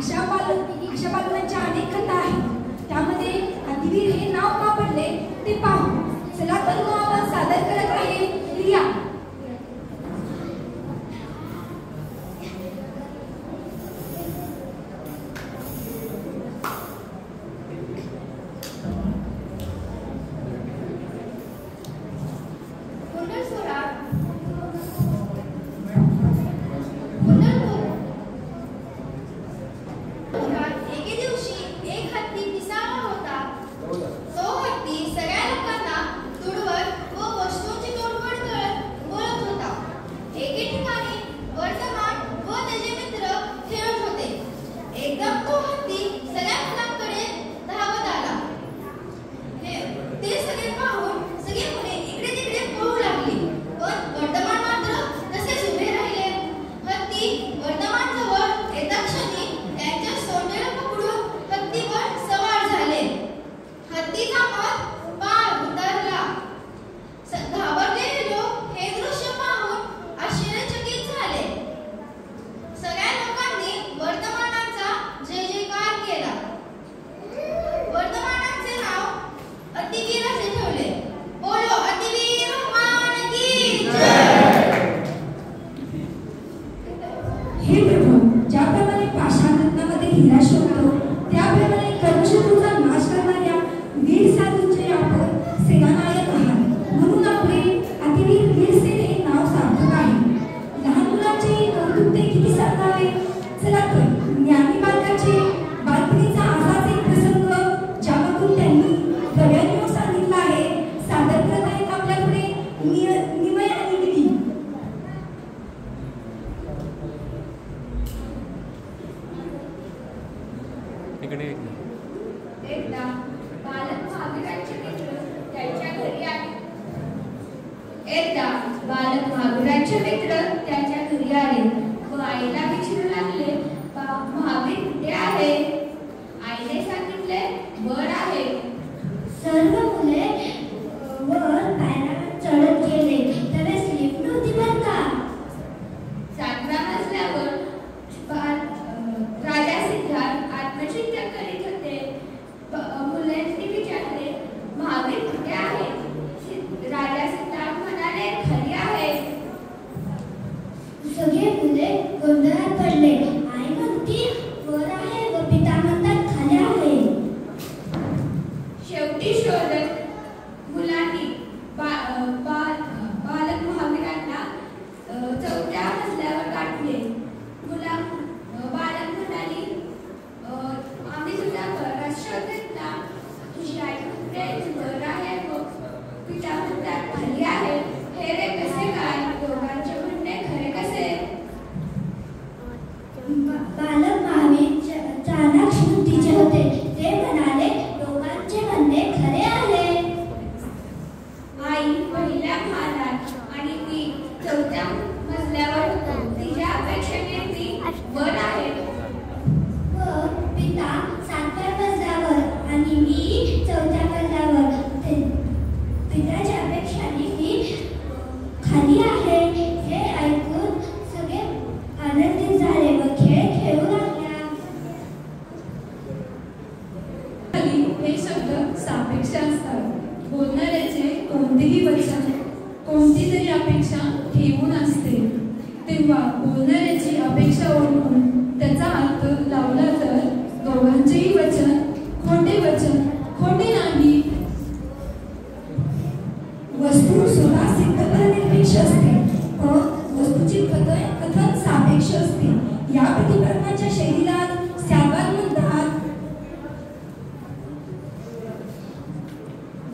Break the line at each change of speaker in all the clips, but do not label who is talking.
अशा बालकांच्या अनेक कथा आहेत। त्यामध्ये हत्तीवीर हे नाव का पडले ते पाहू। चला तर मग आपण सादर करत आहे रिया।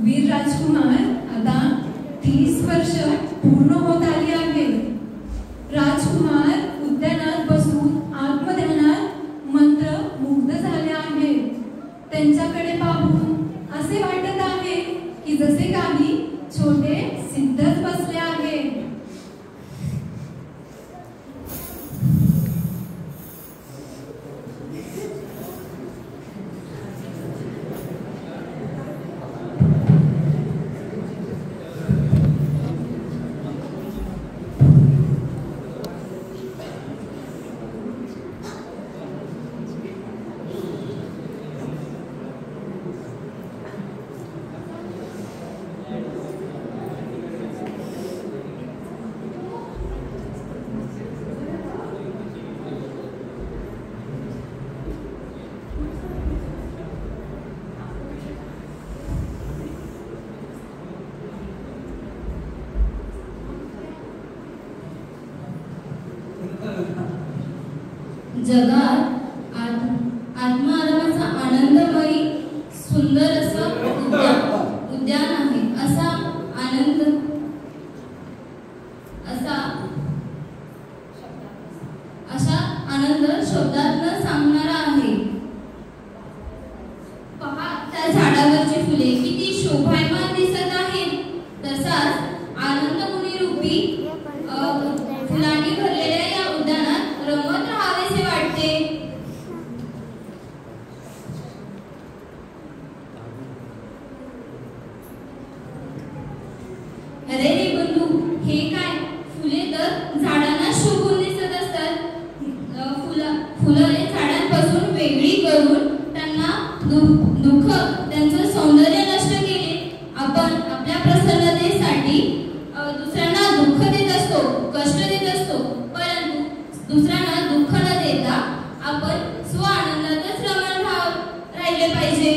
वीर राजकुमार आता 30 वर्ष पूर्ण होत आली आहे। राजकुमार उद्यानात बसून आत्मध्यानात मंत्रमुग्ध झाले आहेत। त्यांच्याकडे पाहून असे वाटत
जगात आत्मारामाचा आनंदमयी सुंदर असं उद्यान आहे. असा आनंद शब्दात न सांगणारा आहे. पहा, त्या झाडावरची फुले किती शोभायमान दिसत आहेत. तसाच आनंदमुनी रूपी फुलांनी भरलेल्या या उद्यानात रमत राहावेसे वाटते. अरे रे बंधू, हे काय? फुले तर झाडांना शोभून दिसत असतात. फुलं झाडांपासून वेगळी करून त्यांना दुःख, त्यांचं सौंदर्य नष्ट केले. आपण आपल्या प्रसन्नतेसाठी दुसऱ्यांना दुःख देत असतो, कष्ट देत असतो. परंतु दुसऱ्यांना दुःख न देता आपण स्व आनंदातच रमण राहिले पाहिजे.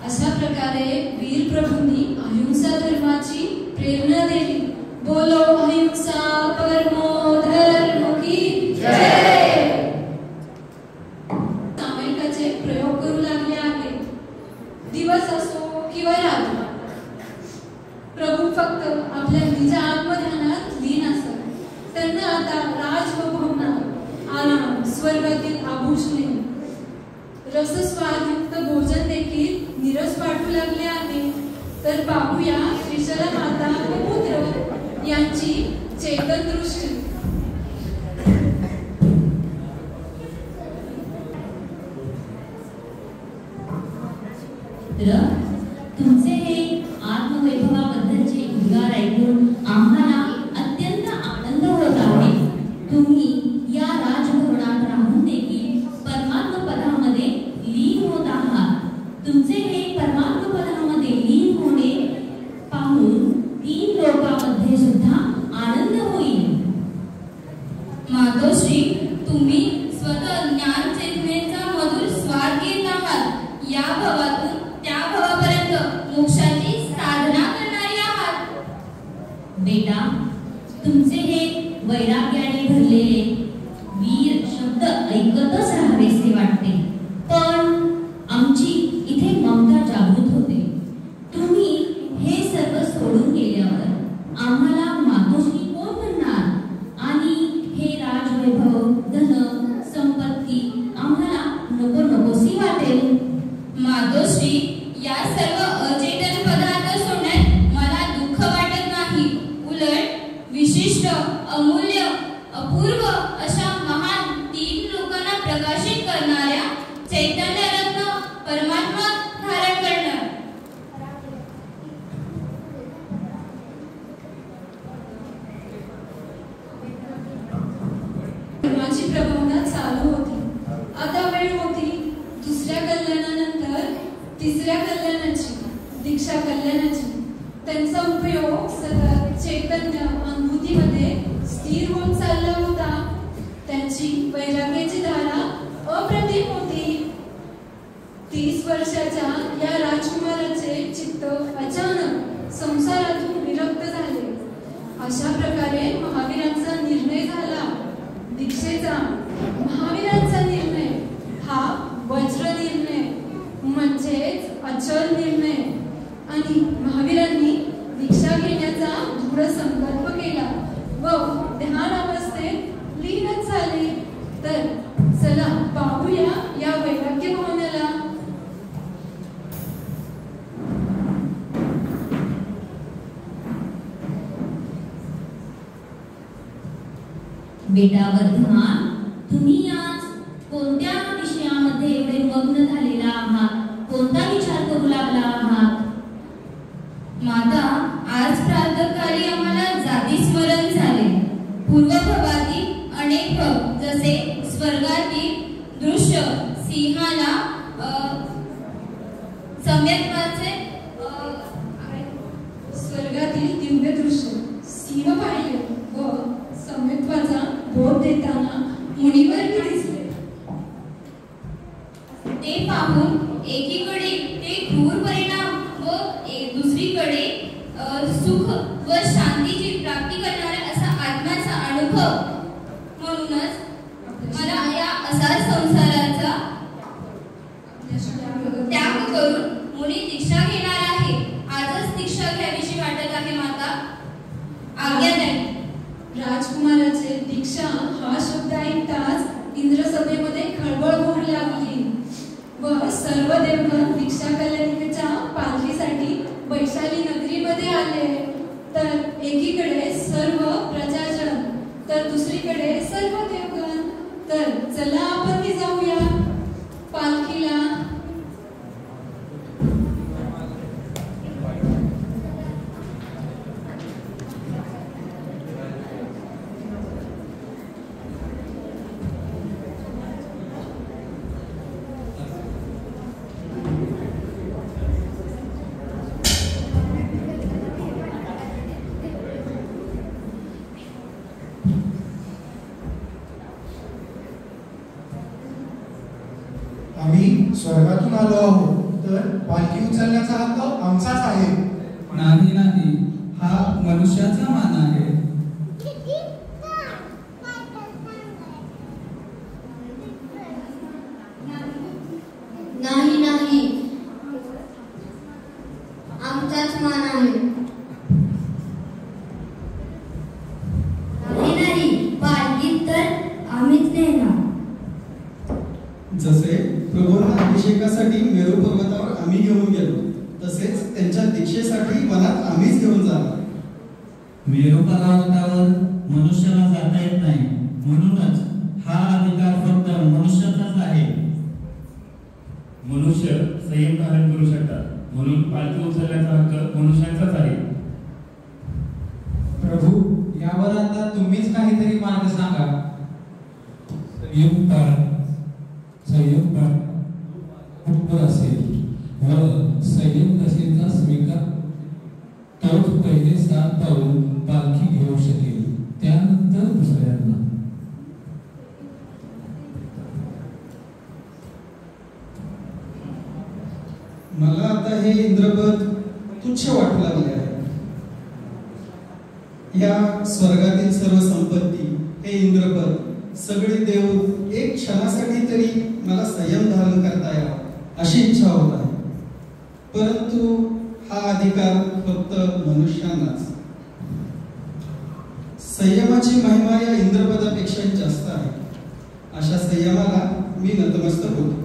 अशा प्रकारे वीर प्रभूंनी अहिंसा धर्माची प्रेरणा दिली. बोलो अहिंसा परमो धर्म की जय. सामायिकाचे प्रयोग करू लागले आहेत. दिवस असो किंवा रात्र, प्रभू फक्त आपल्या निज आत्मध्यानात लीन असत. त्यांना आता राजभवनात आराम, स्वर्गातील आभूषणे, रसस्वादयुक्त भोजन देखील निरस वाटू लागले आहे. तर पाहूया त्रिशला माता व पुत्र यांची चेतन दृष्टी.
तुमचे हे आत्मवैभवाबद्दलचे उद्गार ऐकून आम्हाला अत्यंत आनंद होत आहे. तुम्ही या राजभवनात राहून देखील परमात्म पदामध्ये लीन होत आहात. तुमचे हे परमात्म पदामध्ये लीन होणे पाहून 3 लोकांमध्ये सुद्धा आनंद होईल. मातोश्री, तुम्ही स्वतः ज्ञान चेतनेचा मधुर स्वाद घेत आहात. या भवातून त्या भवापर्यंत मोक्षाची साधना करणारी आहात. बेटा, तुमचे हे वैराग्याने भरलेले वीर शब्द ऐकतच राहावेसे वाटते. पण आमची इथे ममता जागृत होते. तुम्ही हे सर्व सोडून गेल्यावर आम्हाला मातोश्री कोण म्हणणार? आणि हे राजवैभव, धन, संपत्ती आम्हाला नको नकोसी वाटेल. मातोश्री, या सर्व अचेतन पदार्थ सोडण्यात मला दुःख वाटत नाही. उलट विशिष्ट, अमूल्य, अपूर्व अशा महान 3 लोकांना प्रकाशित करणाऱ्या चैतन्य रत्न परमात्मा धारण करणार.
धर्माची प्रबोधना चालू होती. आता वेळ होती दुसऱ्या कल्याणानंतर तिसऱ्या कल्याणाची, दीक्षा कल्याणाची. त्यांचा उपयोग सतत चैतन्य अनुभूतीमध्ये स्थिर होत चालला होता. त्यांची वैराग्याची धारा अप्रतिम होती. 30 वर्षाच्या या राजकुमाराचे चित्त अचानक संसारातून विरक्त झाले. अशा प्रकारे महावीरांचा निर्णय झाला. दीक्षेचा महावीरांचा निर्णय हा वज्र निर्णय, म्हणजेच अचल निर्णय. आणि महावीरांनी दीक्षा घेण्याचा दृढ संकल्प केला व ध्यान अवस्थेत लीनच झाले. तर चला पाहूया या वैराग्य भावनेला.
बेटा वर्धमान, तुम्ही आज कोणत्या विषयामध्ये एवढे मग्न झालेला आहात? कोणता विचार करू लागला आहात? माता, आज प्रातःकाली आम्हाला जाती स्मरण झाले. पूर्वभवातील अनेक भव, जसे स्वर्गातील दृश्य, सिंहाला सम्यक्त्वाचे
स्वर्गातील दिव्य दृश्य सिंह पाहिले व सम्यक्त्वाचा बोध देताना मुनिवर दिसले.
ते पाहून एकीकडे ते क्रूर परिणाम व दुसरीकडे सुख व शांतीची प्राप्ती करणारा असा आत्म्याचा अनुभव. म्हणूनच मला या असा संसाराचा त्याग करून मुनी दीक्षा घेणार आहे. आजच दीक्षा घ्यावीशी वाटत आहे माता. आज्ञा द्या.
राजकुमाराचे दीक्षा हा शब्द ऐकताच इंद्रसभेमध्ये खळबळ होऊ लागली व सर्व देवगण दीक्षा कल्याणिकेच्या पालखीसाठी वैशाली नगरीमध्ये आले. तर एकीकडे सर्व प्रजाजन तर दुसरीकडे सर्व देवगण. तर चला आपण ती जाऊया पालखीला.
आम्ही स्वर्गातून आलो आहोत, तर पालखी उचलण्याचा हक्क आमचाच आहे.
नाही नाही, हा मनुष्याचा मान आहे.
नाही नाही, आमचाच मान आहे. नाही नाही, पालखीत तर आम्हीच नेणार.
जसे प्रभूंना अभिषेकासाठी मेरू पर्वतावर आम्ही घेऊन गेलो, तसेच त्यांच्या दीक्षेसाठी वनात आम्हीच घेऊन जाणार.
मेरू पर्वतावर मनुष्याला जाता येत नाही, म्हणूनच हा अधिकार फक्त मनुष्याचाच आहे.
मनुष्य संयम धारण करू शकतात, म्हणून पालखी उचलण्याचा हक्क मनुष्यांचाच आहे.
प्रभू, यावर आता तुम्हीच काहीतरी मार्ग सांगा. संयम उत्तर असेल व संयम दशेचा स्वीकार तोच पहिले 7 पाऊल पालखी घेऊ शकेल, त्यानंतर दुसऱ्यांना.
मला आता हे इंद्रपद तुच्छ वाटू लागले आहे. या स्वर्गातील सर्व संपत्ती, हे इंद्रपद, सगळे देव एक क्षणासाठी तरी मला संयम धारण करता यावा अशी इच्छा होत आहे. परंतु हा अधिकार फक्त मनुष्यांनाच. संयमाची महिमा या इंद्रपदापेक्षा जास्त आहे. अशा संयमाला मी नतमस्तक होतो.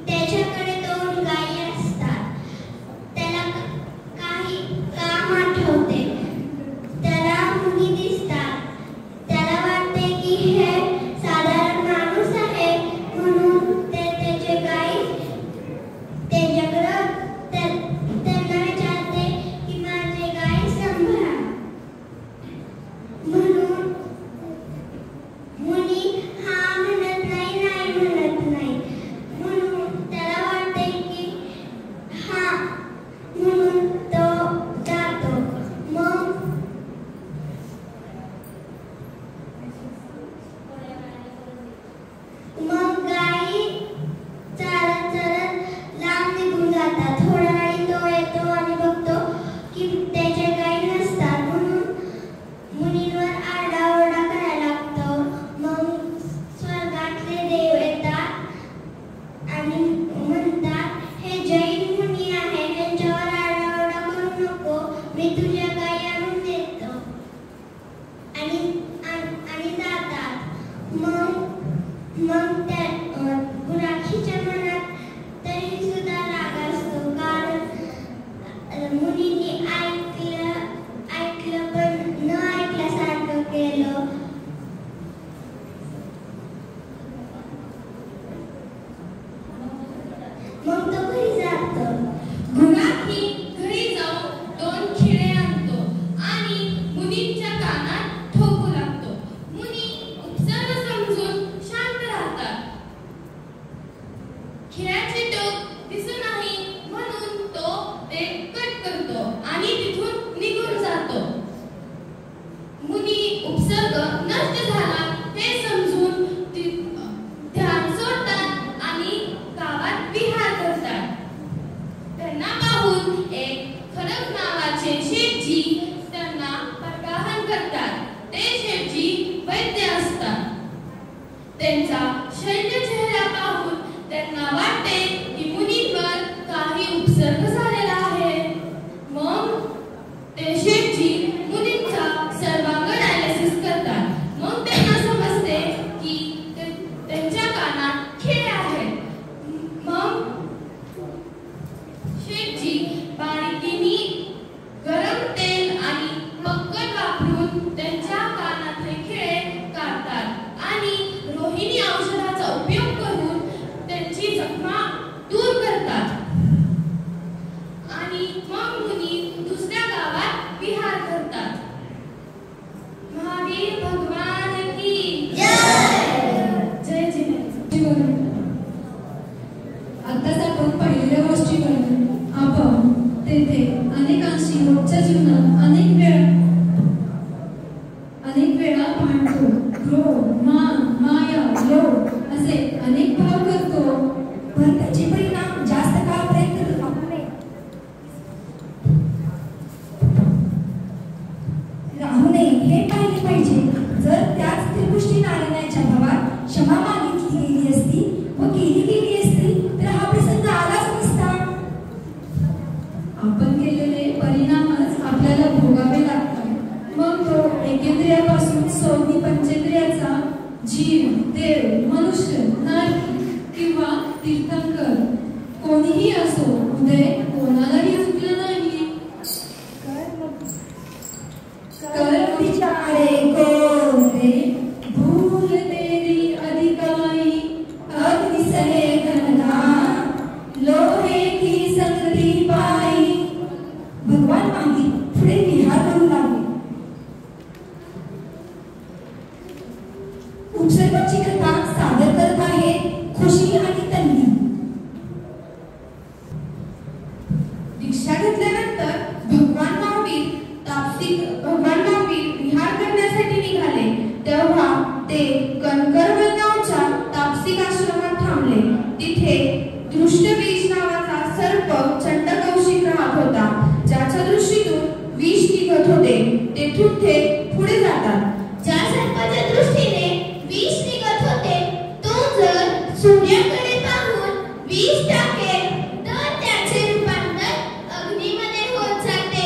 त्याच्याकडे 2 गायी असतात. त्याला
एक खरक नावाचे शेठजी त्यांना परगाहन करतात. ते शेठजी वैद्य असतात. त्यांचा शैल्य चेहरा पाहून त्यांना वाटते की मुनींवर काही उपसर्ग झालेला आहे. मग ते शेठजी मुनींचा सर्वांग डायलिसिस करतात. मग त्यांना समजते की त्यांच्या कानात खिळे आहेत. मग शेठजी बारीकीने गरम तेल आणि पक्कन वापरून त्यांच्या कानातले खिळे काढतात आणि रोहिणी औषधाचा उपयोग करून त्यांची जखमा दूर करतात. आणि मग मुनी दुसऱ्या गावात विहार करतात. महावीर भगवान की जय जिनेंद्र.
आताच आपण पहिल्या गोष्टीवर आपण तेथे अनेकांशी रोजच्या जीवनात अनेक वेळा भांडतो, क्रोध, मान, माया, लोभ असे अनेक भाव करतो.
पण त्याचे परिणाम जास्त काळापर्यंत राहू नये हे पाहिले पाहिजे. जर त्याच त्रिपुष्टी नारायणाच्या भावात क्षमा मागितली गेली असती व केली गेली असती तर हा प्रसंग आलाच नसता.
आपण केलेले परिणामच आपल्याला भोगावे लागतात. मग तो एकेंद्रियापासून सोनी पंचेंद्रियाचा जीव, देव, मनुष्य, नारकी किंवा तीर्थंकर कोणीही असो, उदय कोणालाही चुकलं नाही. कर्म विचारे कौन रे, भूल तेरी अधिकाई, अग्नि सहे घनदान, लोहे की संगति पाई.
भगवान मागे पुढे विहार करू लागले. उपसर्गाची कथा सादर करत आहे खुशी आणि तन्वी. दीक्षा घेतल्यानंतर भगवान महावीर विहार करण्यासाठी निघाले. तेव्हा ते कणकरवल नावाच्या तापसिक आश्रमात थांबले. तिथे दृष्टबीज नावाचा सर्प चंडकौशिक राहत होता, ज्याच्या दृष्टीतून विष निघत होते. तेथून ते पुढे जातात.
ज्या सर्पाच्या दृष्टीने विष निघत होते तो जर सूर्याकडे पाहून विष टाकेल तर त्याचे रूपांतर अग्नीमध्ये होत जाते.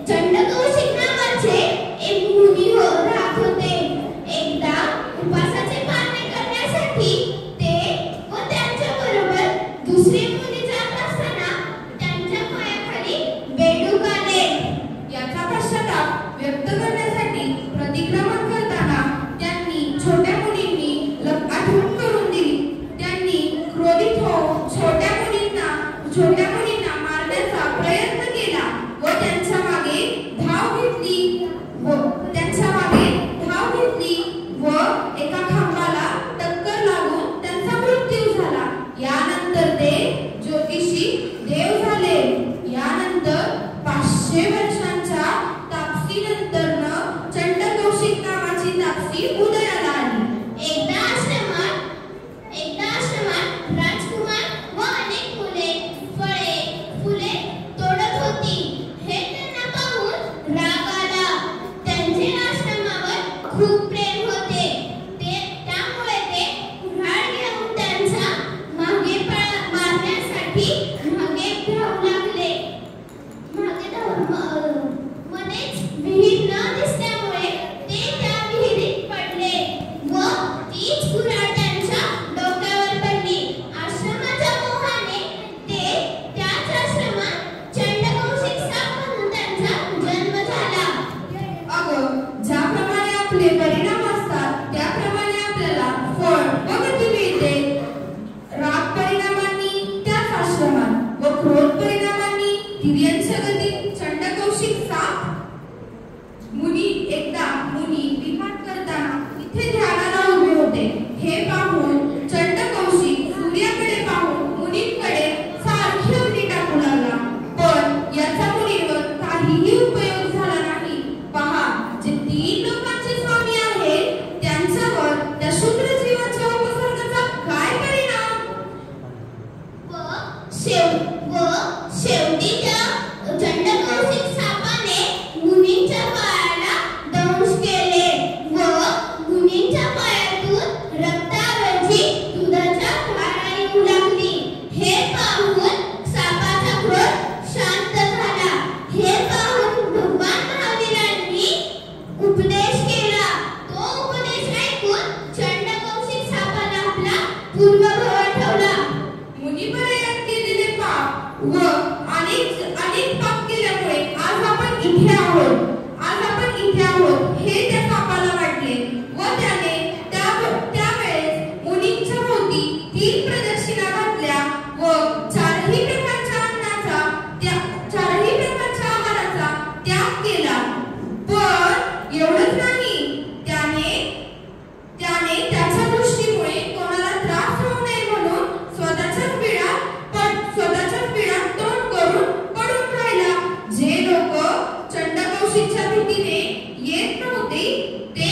चंडकौशिक नावाचे एक मुनी राहत होते. एकदा उपासाचे पालने करण्यासाठी ते व त्यांच्या बरोबर दुसरे मुनी जात असताना त्यांच्या पायाखाली बेडूक आले.
वेशा घातल्या व चारही प्रकारच्या आहाराचा त्याग केला. पण एवढंच नाही, त्याने त्याच्या दृष्टीमुळे कोणाला त्रास होऊ नये म्हणून स्वतःच्याच पिढ्यात तोंड करून पडून राहिला. जे लोक चंडकौशिकच्या भीतीने येत नव्हते ते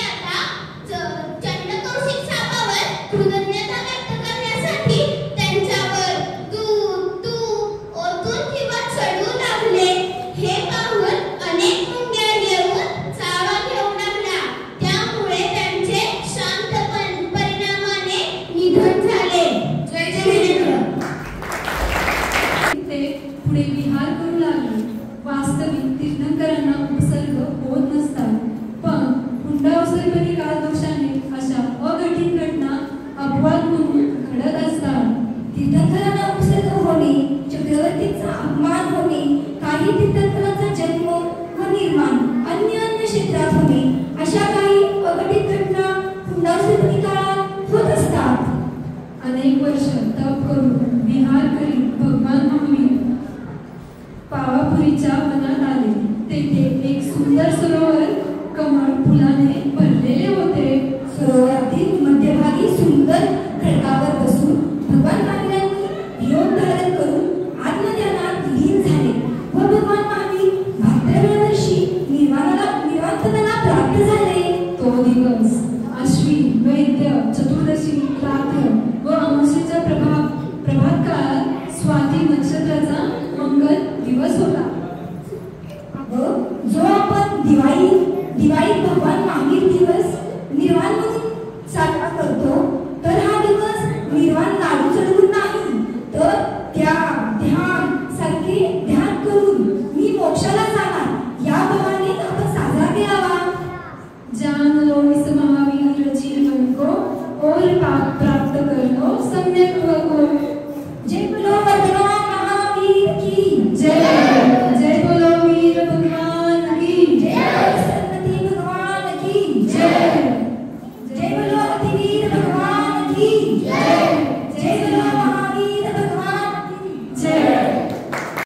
आता चंडकौशिक सापावर कृतज्ञता व्यक्त करण्यासाठी त्यांच्यावर दूध ओतून किंवा चढू लागले. हे पाहून अनेक मुंग्या येऊन चावा घेऊ लागल्या. त्यामुळे त्यांचे शांत परिणामाने निधन झाले.
जय जय.
ते पुढे विहार करू लागले. वास्तविक तीर्थंकरांना उपसर्ग होत नसतात, पण हुंडावसरपणी कालदोषाने अशा अघटित घटना अपवाद म्हणून घडत असतात.
तीर्थंकरांना उपसर्ग होणे, चक्रवर्तीचा अपमान होणे, काही तीर्थंकरांचा जन्म व निर्माण अन्य क्षेत्रात होणे, अशा काही अघटित घटना हुंडावसरपणी काळात होत असतात.
अनेक वर्ष तप करून विहार करीत भगवान महावीर पावापुरीच्या वनात आले. तेथे एक सुंदर सरोवर कमळ फुलाने भरलेले होते.
सरोवरातील मध्यभागी सुंदर खडकावर बसून भगवान महावीरांनी योग धारण करून आत्मध्यानात लीन झाले व भगवान महावीर भाद्रपदावर्षी निर्वाणपदाला प्राप्त झाले.
तो दिवस अश्विन वैद्य चतुर्दशी रात्र व अमावस्येच्या प्रभात काळात स्वाती नक्षत्राचा मंगल दिवस होता.
व जो आपण दिवाळीत भगवान महावीर दिवस निर्वाण म्हणून साजरा करतो, तर हा दिवस निर्वाण लाडू चढवून नाही, तर ध्यान करून मी मोक्षाला जाणार या भावाने आपण साजरा करावा.
जान लोईस महावीर जीवन को और पाप प्राप्त करनो सम्यक को.
जय बोलो भगवान महावीर की
जय. जय बोलो वीर भगवान की
जय. सरस्वती भगवान की
जय.